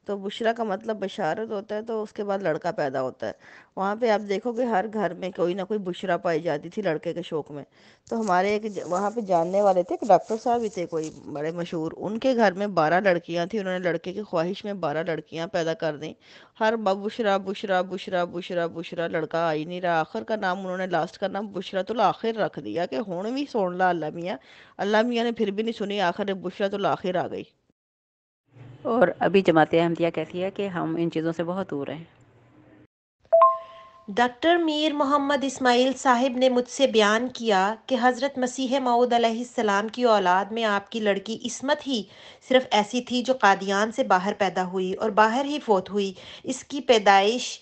تو بشرا کا مطلب بشارت ہوتا ہے، تو اس کے بعد لڑکا پیدا ہوتا ہے۔ وہاں پہ آپ دیکھو کہ ہر گھر میں کوئی نہ کوئی بشرا پائی جاتی تھی لڑکے کے شوق میں۔ تو ہمارے ایک وہاں پہ جاننے والے تھے، ایک ڈاکٹر صاحب ہی تھے کوئی بڑے مشہور، ان کے گھر میں 12 لڑکیاں تھیں، انہوں نے لڑکے کی خواہش میں 12 لڑکیاں پیدا کر دیں۔ ہر بشرا بشرا بشرا بشرا بشرا، لڑکا آ ہی نہیں رہا، آخر کا نام انہوں نے لاسٹ کا نام بشرت الآخر رکھ دیا کہ ہون بھی سن لا اللہ میاں۔ اللہ میاں نے پھر بھی نہیں سنی، آخر بشرت الآخر آ گئی۔ اور ابھی جماعت احمدیہ کہتی ہے کہ ہم ان چیزوں سے بہت دور ہیں۔ ڈاکٹر میر محمد اسماعیل صاحب نے مجھ سے بیان کیا کہ حضرت مسیح موعود علیہ السلام کی اولاد میں آپ کی لڑکی عصمت ہی صرف ایسی تھی جو قادیان سے باہر پیدا ہوئی اور باہر ہی فوت ہوئی۔ اس کی پیدائش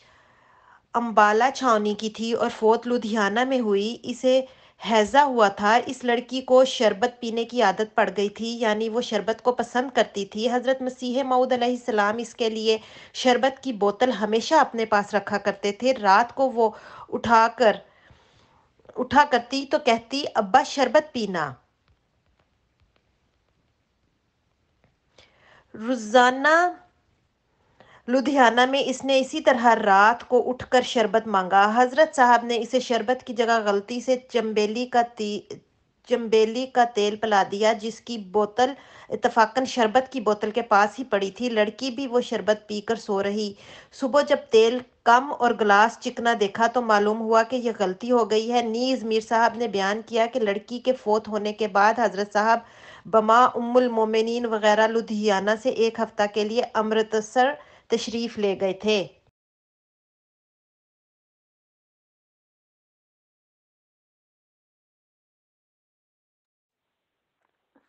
امبالہ چھاونی کی تھی اور فوت لدھیانہ میں ہوئی۔ اسے ہیضہ ہوا تھا۔ اس لڑکی کو شربت پینے کی عادت پڑ گئی تھی، یعنی وہ شربت کو پسند کرتی تھی۔ حضرت مسیح موعود علیہ السلام اس کے لیے شربت کی بوتل ہمیشہ اپنے پاس رکھا کرتے تھے۔ رات کو وہ اٹھا کرتی تو کہتی، ابا شربت پینا۔ روزانہ لدھیانہ میں اس نے اسی طرح رات کو اٹھ کر شربت مانگا۔ حضرت صاحب نے اسے شربت کی جگہ غلطی سے چنبیلی کا تیل پلا دیا، جس کی بوتل اتفاقاً شربت کی بوتل کے پاس ہی پڑی تھی۔ لڑکی بھی وہ شربت پی کر سو رہی۔ صبح جب تیل کم اور گلاس چکنا دیکھا تو معلوم ہوا کہ یہ غلطی ہو گئی ہے۔ نیز میر صاحب نے بیان کیا کہ لڑکی کے فوت ہونے کے بعد حضرت صاحب بما ام المومنین وغیرہ لدھیانہ سے 1 ہفتہ کے لیے امرتسر تشریف لے گئے تھے۔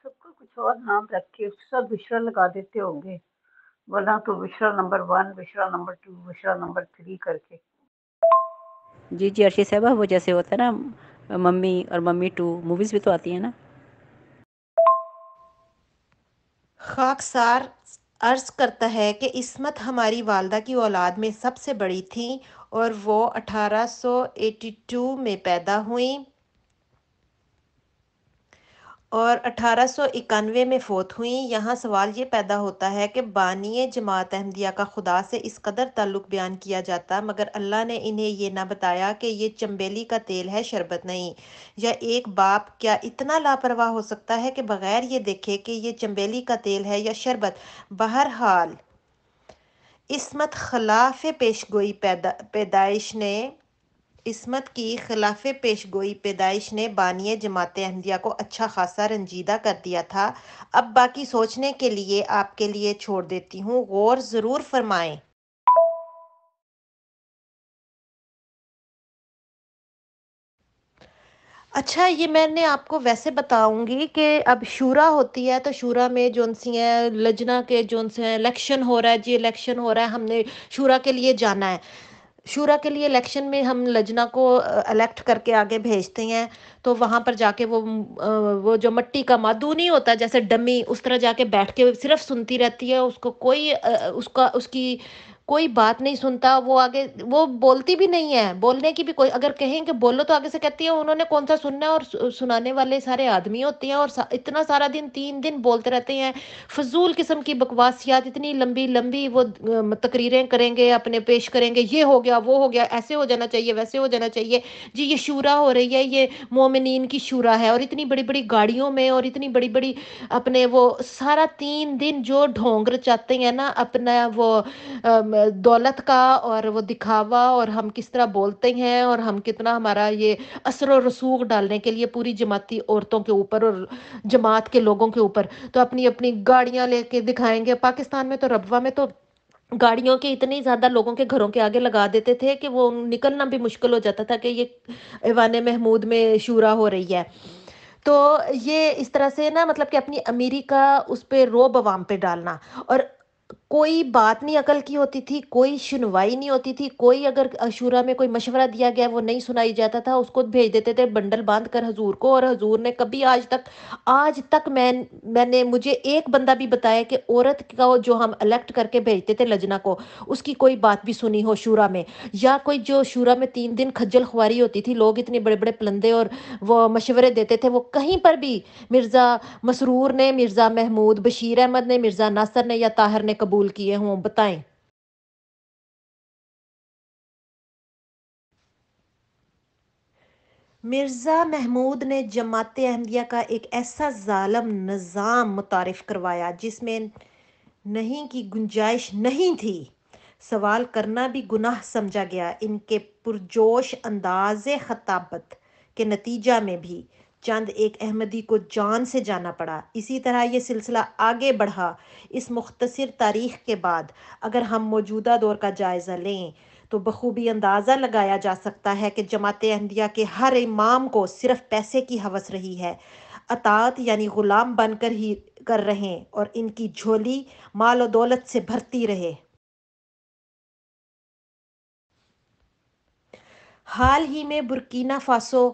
سب کو کچھ اور نام رکھ کے اس کے ساتھ بشرا لگا دیتے ہوں گے، ورنہ تو بشرا نمبر 1، بشرا نمبر 2، بشرا نمبر 3 کر کے۔ جی جی ارشی صاحبہ، وہ جیسے ہوتا ہے نا ممی اور ممی 2 موویز بھی تو آتی ہیں نا۔ خاکسار عرض کرتا ہے کہ عصمت ہماری والدہ کی اولاد میں سب سے بڑی تھیں اور وہ 1882 میں پیدا ہوئیں اور 1891 میں فوت ہوئیں۔ یہاں سوال یہ پیدا ہوتا ہے کہ بانی جماعت احمدیہ کا خدا سے اس قدر تعلق بیان کیا جاتا، مگر اللہ نے انہیں یہ نہ بتایا کہ یہ چنبیلی کا تیل ہے، شربت نہیں؟ یا ایک باپ کیا اتنا لاپرواہ ہو سکتا ہے کہ بغیر یہ دیکھے کہ یہ چنبیلی کا تیل ہے یا شربت؟ بہرحال عصمت کی خلاف پیش گوئی پیدائش نے بانی جماعت احمدیہ کو اچھا خاصا رنجیدہ کر دیا تھا۔ اب باقی سوچنے کے لیے آپ کے لیے چھوڑ دیتی ہوں، غور ضرور فرمائیں۔ اچھا، یہ میں نے آپ کو ویسے بتاؤں گی کہ اب شورا ہوتی ہے تو شورا میں جون سی ہیں لجنا کے جون سے ہیں الیکشن ہو رہا ہے، جی الیکشن ہو رہا ہے، ہم نے شورا کے لیے جانا ہے۔ شورا کے لیے الیکشن میں ہم لجنا کو الیکٹ کر کے آگے بھیجتے ہیں، تو وہاں پر جا کے وہ جو مٹی کا مادو نہیں ہوتا جیسے ڈمی، اس طرح جا کے بیٹھ کے صرف سنتی رہتی ہے، اس کو کوئی اس کی کوئی بات نہیں سنتا۔ وہ آگے وہ بولتی بھی نہیں ہے، بولنے کی بھی کوئی اگر کہیں کہ بولو تو آگے سے کہتی ہے انہوں نے کون سا سننا ہے، اور سنانے والے سارے آدمی ہوتے ہیں، اور اتنا سارا دن 3 دن بولتے رہتے ہیں فضول قسم کی بکواسیات، اتنی لمبی لمبی وہ تقریریں کریں گے، اپنے پیش کریں گے، یہ ہو گیا وہ ہو گیا، ایسے ہو جانا چاہیے ویسے ہو جانا چاہیے، جی یہ شورا ہو رہی ہے، یہ مومنین کی شورا ہے، اور اتنی بڑی بڑی گاڑیوں میں اور اتنی بڑی بڑی اپنے وہ سارا 3 دن جو ڈھونگ رچاتے ہیں نا اپنا وہ دولت کا، اور وہ دکھاوا، اور ہم کس طرح بولتے ہیں، اور ہم کتنا ہمارا یہ اثر و رسوخ ڈالنے کے لیے پوری جماعتی عورتوں کے اوپر اور جماعت کے لوگوں کے اوپر، تو اپنی اپنی گاڑیاں لے کے دکھائیں گے۔ پاکستان میں تو ربوہ میں تو گاڑیوں کے اتنی زیادہ لوگوں کے گھروں کے آگے لگا دیتے تھے کہ وہ نکلنا بھی مشکل ہو جاتا تھا کہ یہ ایوان محمود میں شورا ہو رہی ہے۔ تو یہ اس طرح سے نا مطلب کہ اپنی امیری کا اس پہ روب عوام پہ ڈالنا، اور کوئی بات نہیں عقل کی ہوتی تھی، کوئی سنوائی نہیں ہوتی تھی، کوئی اگر شورا میں کوئی مشورہ دیا گیا وہ نہیں سنائی جاتا تھا، اس کو بھیج دیتے تھے بنڈل باندھ کر حضور کو، اور حضور نے کبھی آج تک میں نے مجھے ایک بندہ بھی بتایا کہ عورت کا جو ہم الیکٹ کر کے بھیجتے تھے لجنا کو، اس کی کوئی بات بھی سنی ہو شورا میں، یا کوئی جو شورا میں 3 دن کھجل خواری ہوتی تھی، لوگ اتنے بڑے بڑے پلندے اور وہ مشورے دیتے تھے، وہ کہیں پر بھی مرزا مسرور نے، مرزا محمود بشیر احمد نے، مرزا ناصر نے یا طاہر نے قبول قبول کیے ہوں، بتائیں۔ مرزا محمود نے جماعت احمدیہ کا ایک ایسا ظالم نظام متعارف کروایا جس میں نہیں کی گنجائش نہیں تھی، سوال کرنا بھی گناہ سمجھا گیا۔ ان کے پرجوش انداز خطابت کے نتیجہ میں بھی چند ایک احمدی کو جان سے جانا پڑا۔ اسی طرح یہ سلسلہ آگے بڑھا۔ اس مختصر تاریخ کے بعد اگر ہم موجودہ دور کا جائزہ لیں تو بخوبی اندازہ لگایا جا سکتا ہے کہ جماعت احمدیہ کے ہر امام کو صرف پیسے کی ہوس رہی ہے، اطاعت یعنی غلام بن کر ہی کر رہے اور ان کی جھولی مال و دولت سے بھرتی رہے۔ حال ہی میں برکینا فاسو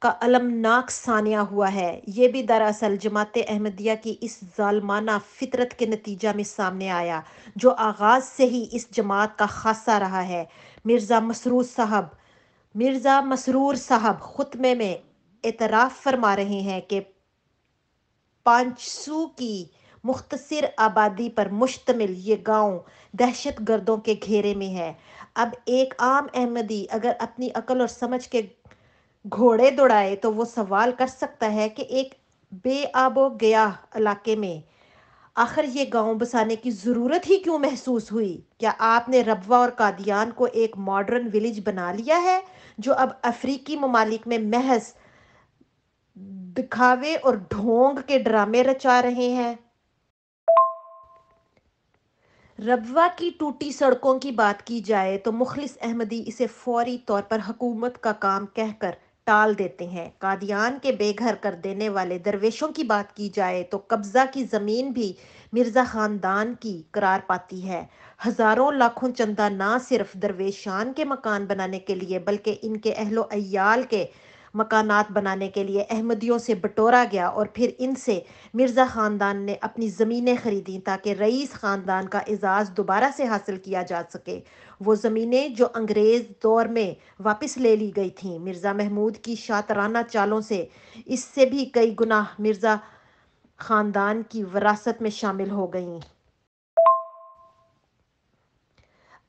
کا المناک سانحہ ہوا ہے، یہ بھی دراصل جماعت احمدیہ کی اس ظالمانہ فطرت کے نتیجہ میں سامنے آیا جو آغاز سے ہی اس جماعت کا خاصہ رہا ہے۔ مرزا مسرور صاحب خطبے میں اعتراف فرما رہے ہیں کہ 500 کی مختصر آبادی پر مشتمل یہ گاؤں دہشت گردوں کے گھیرے میں ہے۔ اب ایک عام احمدی اگر اپنی عقل اور سمجھ کے گھوڑے دوڑائے تو وہ سوال کر سکتا ہے کہ ایک بے آب و گیاہ علاقے میں آخر یہ گاؤں بسانے کی ضرورت ہی کیوں محسوس ہوئی؟ کیا آپ نے ربوہ اور قادیان کو ایک ماڈرن ولیج بنا لیا ہے جو اب افریقی ممالک میں محض دکھاوے اور ڈھونگ کے ڈرامے رچا رہے ہیں؟ ربوہ کی ٹوٹی سڑکوں کی بات کی جائے تو مخلص احمدی اسے فوری طور پر حکومت کا کام کہہ کر ٹال دیتے ہیں۔ قادیان کے بے گھر کر دینے والے درویشوں کی بات کی جائے تو قبضہ کی زمین بھی مرزا خاندان کی قرار پاتی ہے۔ ہزاروں لاکھوں چندہ نہ صرف درویشان کے مکان بنانے کے لیے بلکہ ان کے اہل و عیال کے مکانات بنانے کے لیے احمدیوں سے بٹورا گیا اور پھر ان سے مرزا خاندان نے اپنی زمینیں خریدیں تاکہ رئیس خاندان کا اعزاز دوبارہ سے حاصل کیا جا سکے، وہ زمینیں جو انگریز دور میں واپس لے لی گئی تھیں۔ مرزا محمود کی شاطرانہ چالوں سے اس سے بھی کئی گنا مرزا خاندان کی وراثت میں شامل ہو گئیں۔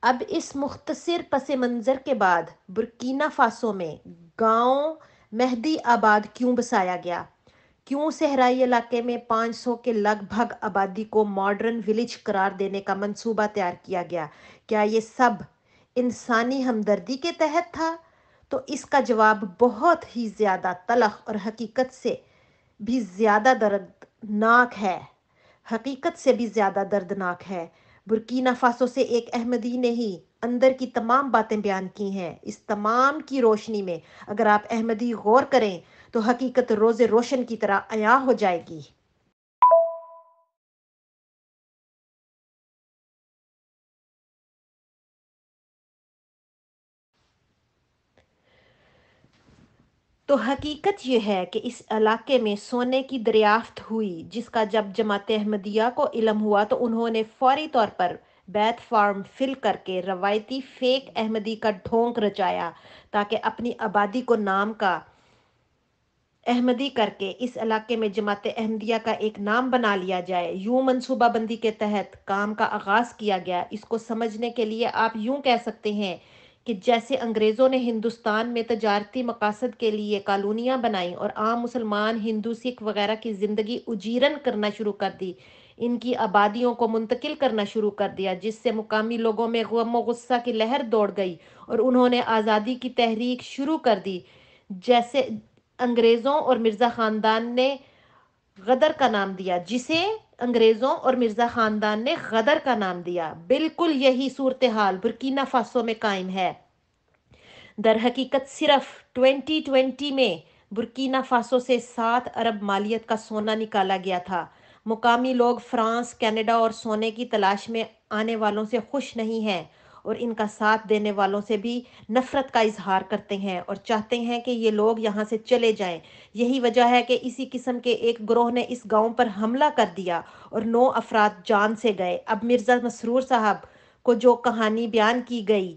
اب اس مختصر پس منظر کے بعد برکینا فاسو میں گاؤں مہدی آباد کیوں بسایا گیا؟ کیوں صحرائی علاقے میں 500 کے لگ بھگ آبادی کو ماڈرن ولیج قرار دینے کا منصوبہ تیار کیا گیا؟ کیا یہ سب انسانی ہمدردی کے تحت تھا؟ تو اس کا جواب بہت ہی زیادہ تلخ اور حقیقت سے بھی زیادہ دردناک ہے۔ برکینا فاسو سے ایک احمدی نے ہی اندر کی تمام باتیں بیان کی ہیں۔ اس تمام کی روشنی میں اگر آپ احمدی غور کریں تو حقیقت روز روشن کی طرح عیاں ہو جائے گی۔ تو حقیقت یہ ہے کہ اس علاقے میں سونے کی دریافت ہوئی جس کا جب جماعت احمدیہ کو علم ہوا تو انہوں نے فوری طور پر بیت فارم فل کر کے روایتی فیک احمدی کا ڈھونگ رچایا تاکہ اپنی آبادی کو نام کا احمدی کر کے اس علاقے میں جماعت احمدیہ کا ایک نام بنا لیا جائے۔ یوں منصوبہ بندی کے تحت کام کا آغاز کیا گیا۔ اس کو سمجھنے کے لیے آپ یوں کہہ سکتے ہیں کہ جیسے انگریزوں نے ہندوستان میں تجارتی مقاصد کے لیے کالونیاں بنائیں اور عام مسلمان ہندو سکھ وغیرہ کی زندگی اجیرن کرنا شروع کر دی، ان کی آبادیوں کو منتقل کرنا شروع کر دیا جس سے مقامی لوگوں میں غم و غصہ کی لہر دوڑ گئی اور انہوں نے آزادی کی تحریک شروع کر دی، جسے انگریزوں اور مرزا خاندان نے غدر کا نام دیا۔ بالکل یہی صورتحال برکینا فاسو میں قائم ہے۔ در حقیقت صرف 2020 میں برکینا فاسو سے 7 ارب مالیت کا سونا نکالا گیا تھا۔ مقامی لوگ فرانس، کینیڈا اور سونے کی تلاش میں آنے والوں سے خوش نہیں ہیں اور ان کا ساتھ دینے والوں سے بھی نفرت کا اظہار کرتے ہیں اور چاہتے ہیں کہ یہ لوگ یہاں سے چلے جائیں۔ یہی وجہ ہے کہ اسی قسم کے ایک گروہ نے اس گاؤں پر حملہ کر دیا اور 9 افراد جان سے گئے۔ اب مرزا مسرور صاحب کو جو کہانی بیان کی گئی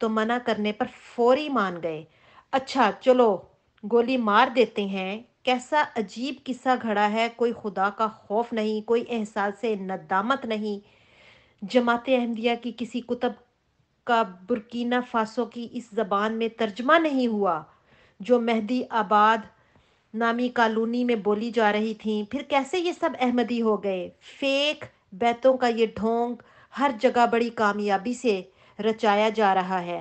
تو منع کرنے پر فوری مان گئے۔ اچھا چلو گولی مار دیتے ہیں۔ کیسا عجیب قصہ گھڑا ہے، کوئی خدا کا خوف نہیں، کوئی احساس ندامت نہیں۔ جماعت احمدیہ کی کسی کتب کا برکینا فاسو کی اس زبان میں ترجمہ نہیں ہوا جو مہدی آباد نامی کالونی میں بولی جا رہی تھیں۔ پھر کیسے یہ سب احمدی ہو گئے؟ فیک بیتوں کا یہ ڈھونگ ہر جگہ بڑی کامیابی سے رچایا جا رہا ہے۔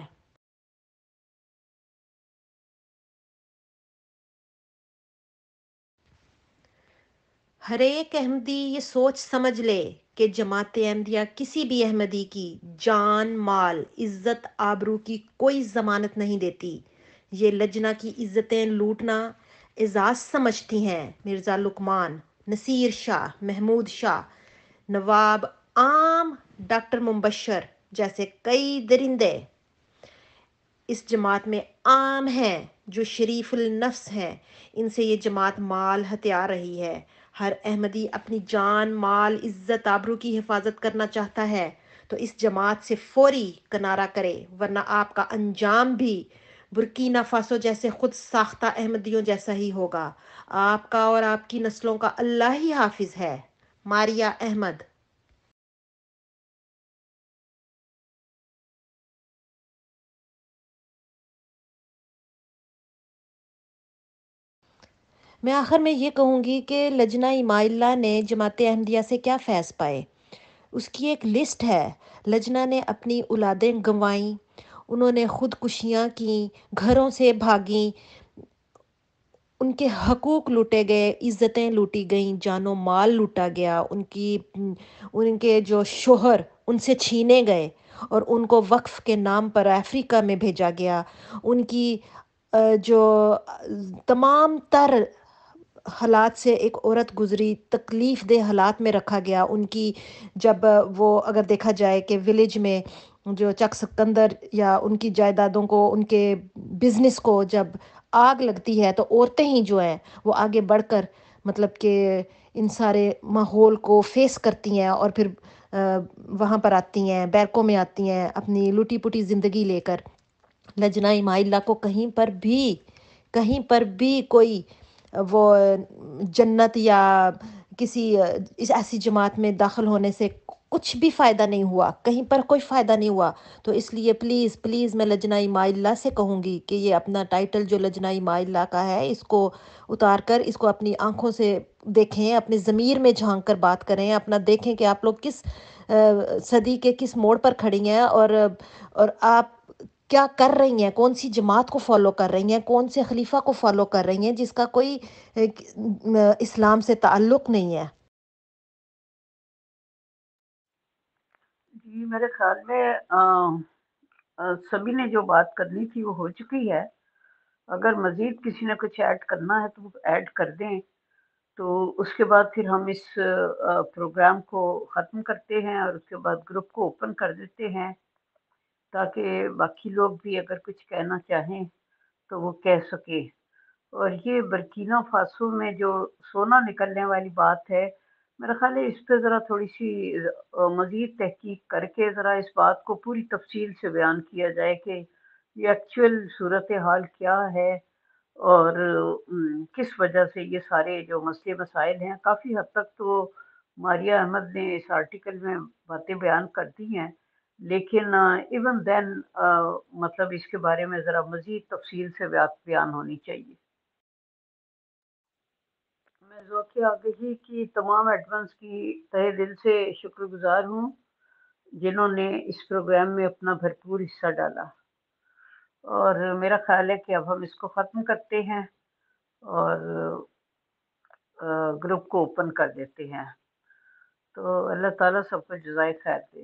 ہر ایک احمدی یہ سوچ سمجھ لے کہ جماعت احمدیہ کسی بھی احمدی کی جان، مال، عزت، آبرو کی کوئی ضمانت نہیں دیتی۔ یہ لجنہ کی عزتیں لوٹنا اعزاز سمجھتی ہیں۔ مرزا لقمان، نصیر شاہ، محمود شاہ، نواب عام، ڈاکٹر مبشر جیسے کئی درندے اس جماعت میں عام ہیں جو شریف النفس ہیں۔ ان سے یہ جماعت مال ہتھیار رہی ہے۔ ہر احمدی اپنی جان، مال، عزت، آبرو کی حفاظت کرنا چاہتا ہے تو اس جماعت سے فوری کنارہ کرے، ورنہ آپ کا انجام بھی برکینا فاسو جیسے خود ساختہ احمدیوں جیسا ہی ہوگا۔ آپ کا اور آپ کی نسلوں کا اللہ ہی حافظ ہے۔ ماریا احمد۔ میں آخر میں یہ کہوں گی کہ لجنہ امائلہ نے جماعت احمدیہ سے کیا فیض پائے، اس کی ایک لسٹ ہے۔ لجنہ نے اپنی اولادیں گنوائیں، انہوں نے خودکشیاں کیں، گھروں سے بھاگیں، ان کے حقوق لوٹے گئے، عزتیں لوٹی گئیں، جان و مال لوٹا گیا، ان کے جو شوہر ان سے چھینے گئے اور ان کو وقف کے نام پر افریقہ میں بھیجا گیا۔ ان کی جو تمام تر حالات سے ایک عورت گزری، تکلیف دہ حالات میں رکھا گیا۔ ان کی جب وہ اگر دیکھا جائے کہ ولیج میں جو چک سکندر یا ان کی جائیدادوں کو، ان کے بزنس کو جب آگ لگتی ہے تو عورتیں ہی جو ہیں وہ آگے بڑھ کر مطلب کہ ان سارے ماحول کو فیس کرتی ہیں اور پھر وہاں پر آتی ہیں، بیرکوں میں آتی ہیں اپنی لوٹی پوٹی زندگی لے کر۔ لجنہ امائلہ کو کہیں پر بھی کوئی وہ جنت یا کسی اس ایسی جماعت میں داخل ہونے سے کچھ بھی فائدہ نہیں ہوا، کہیں پر کوئی فائدہ نہیں ہوا۔ تو اس لیے پلیز پلیز میں لجنہ امائلہ سے کہوں گی کہ یہ اپنا ٹائٹل جو لجنہ امائلہ کا ہے اس کو اتار کر اس کو اپنی آنکھوں سے دیکھیں، اپنے ضمیر میں جھانک کر بات کریں، اپنا دیکھیں کہ آپ لوگ کس صدی کے کس موڑ پر کھڑی ہیں اور آپ کیا کر رہی ہیں، کون سی جماعت کو فالو کر رہی ہیں، کون سے خلیفہ کو فالو کر رہی ہیں جس کا کوئی اسلام سے تعلق نہیں ہے۔ جی میرے خیال میں سبھی نے جو بات کرنی تھی وہ ہو چکی ہے۔ اگر مزید کسی نے کچھ ایڈ کرنا ہے تو وہ ایڈ کر دیں، تو اس کے بعد پھر ہم اس پروگرام کو ختم کرتے ہیں اور اس کے بعد گروپ کو اوپن کر دیتے ہیں تاکہ باقی لوگ بھی اگر کچھ کہنا چاہیں تو وہ کہہ سکیں۔ اور یہ برکینا فاسو میں جو سونا نکلنے والی بات ہے، میرا خیال ہے اس پہ ذرا تھوڑی سی مزید تحقیق کر کے ذرا اس بات کو پوری تفصیل سے بیان کیا جائے کہ یہ ایکچوئل صورتحال کیا ہے اور کس وجہ سے یہ سارے جو مسئلے مسائل ہیں۔ کافی حد تک تو ماریہ احمد نے اس آرٹیکل میں باتیں بیان کر دی ہیں، لیکن ایون دین مطلب اس کے بارے میں ذرا مزید تفصیل سے بیان ہونی چاہیے۔ میں ذوق آگہی کی تمام ایڈمنس کی تہہ دل سے شکر گزار ہوں جنہوں نے اس پروگرام میں اپنا بھرپور حصہ ڈالا، اور میرا خیال ہے کہ اب ہم اس کو ختم کرتے ہیں اور گروپ کو اوپن کر دیتے ہیں۔ تو اللہ تعالیٰ سب کو جزائے خیر دے۔